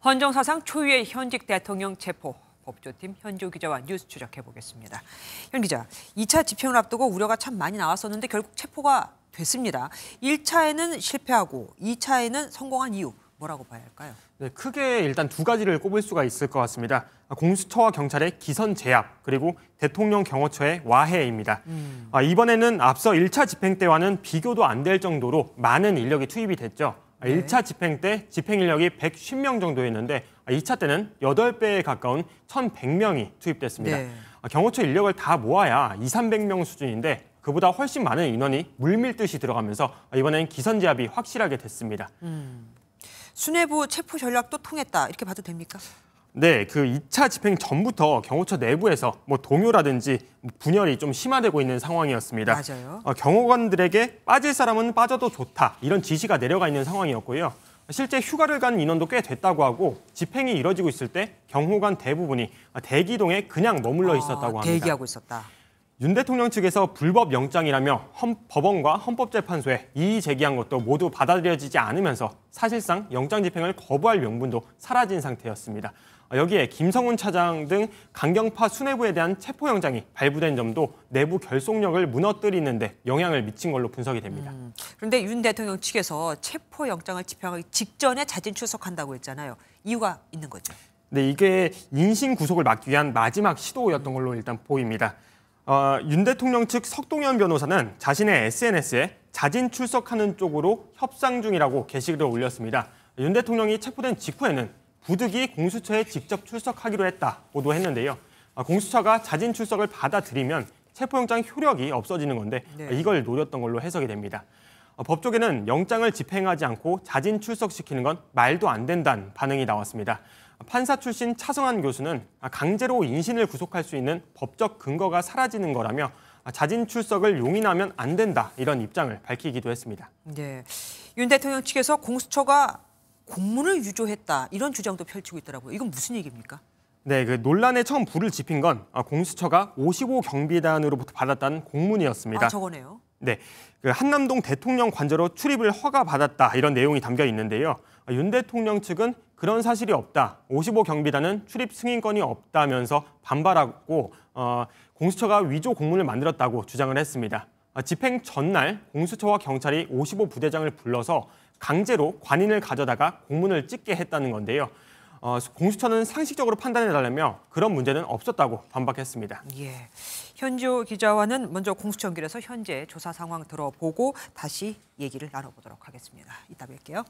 헌정사상 초유의 현직 대통령 체포. 법조팀 현조 기자와 뉴스 추적해보겠습니다. 현 기자, 2차 집행을 앞두고 우려가 참 많이 나왔었는데 결국 체포가 됐습니다. 1차에는 실패하고 2차에는 성공한 이유, 뭐라고 봐야 할까요? 네, 크게 일단 두 가지를 꼽을 수가 있을 것 같습니다. 공수처와 경찰의 기선 제압, 그리고 대통령 경호처의 와해입니다. 이번에는 앞서 1차 집행 때와는 비교도 안 될 정도로 많은 인력이 투입이 됐죠. 1차 집행 때 집행 인력이 110명 정도였는데 2차 때는 8배에 가까운 1,100명이 투입됐습니다. 네. 경호처 인력을 다 모아야 200~300명 수준인데 그보다 훨씬 많은 인원이 물밀듯이 들어가면서 이번엔 기선 제압이 확실하게 됐습니다. 수뇌부 체포 전략도 통했다, 이렇게 봐도 됩니까? 네, 그 2차 집행 전부터 경호처 내부에서 동요라든지 분열이 좀 심화되고 있는 상황이었습니다. 맞아요. 경호관들에게 빠질 사람은 빠져도 좋다, 이런 지시가 내려가 있는 상황이었고요. 실제 휴가를 간 인원도 꽤 됐다고 하고 집행이 이뤄지고 있을 때 경호관 대부분이 대기동에 그냥 머물러 있었다고 합니다. 대기하고 있었다. 윤 대통령 측에서 불법 영장이라며 법원과 헌법재판소에 이의 제기한 것도 모두 받아들여지지 않으면서 사실상 영장 집행을 거부할 명분도 사라진 상태였습니다. 여기에 김성훈 차장 등 강경파 수뇌부에 대한 체포영장이 발부된 점도 내부 결속력을 무너뜨리는 데 영향을 미친 걸로 분석이 됩니다. 그런데 윤 대통령 측에서 체포영장을 집행하기 직전에 자진 출석한다고 했잖아요. 이유가 있는 거죠? 네, 이게 인신 구속을 막기 위한 마지막 시도였던 걸로 일단 보입니다. 윤 대통령 측 석동현 변호사는 자신의 SNS에 자진 출석하는 쪽으로 협상 중이라고 게시글을 올렸습니다. 윤 대통령이 체포된 직후에는 부득이 공수처에 직접 출석하기로 했다 보도했는데요. 공수처가 자진 출석을 받아들이면 체포영장 효력이 없어지는 건데 이걸 노렸던 걸로 해석이 됩니다. 법조계는 영장을 집행하지 않고 자진 출석시키는 건 말도 안 된다는 반응이 나왔습니다. 판사 출신 차성한 교수는 강제로 인신을 구속할 수 있는 법적 근거가 사라지는 거라며 자진 출석을 용인하면 안 된다, 이런 입장을 밝히기도 했습니다. 네, 윤 대통령 측에서 공수처가 공문을 유조했다, 이런 주장도 펼치고 있더라고요. 이건 무슨 얘기입니까? 네, 그 논란에 처음 불을 지핀 건 공수처가 55경비단으로부터 받았다는 공문이었습니다. 저거네요. 네, 그 한남동 대통령 관저로 출입을 허가받았다, 이런 내용이 담겨 있는데요. 윤 대통령 측은 그런 사실이 없다, 55경비단은 출입 승인권이 없다면서 반발하고 공수처가 위조 공문을 만들었다고 주장을 했습니다. 집행 전날 공수처와 경찰이 55부대장을 불러서 강제로 관인을 가져다가 공문을 찍게 했다는 건데요. 공수처는 상식적으로 판단해달라며 그런 문제는 없었다고 반박했습니다. 예, 현조 기자와는 먼저 공수처 연결해서 현재 조사 상황 들어보고 다시 얘기를 나눠보도록 하겠습니다. 이따 뵐게요.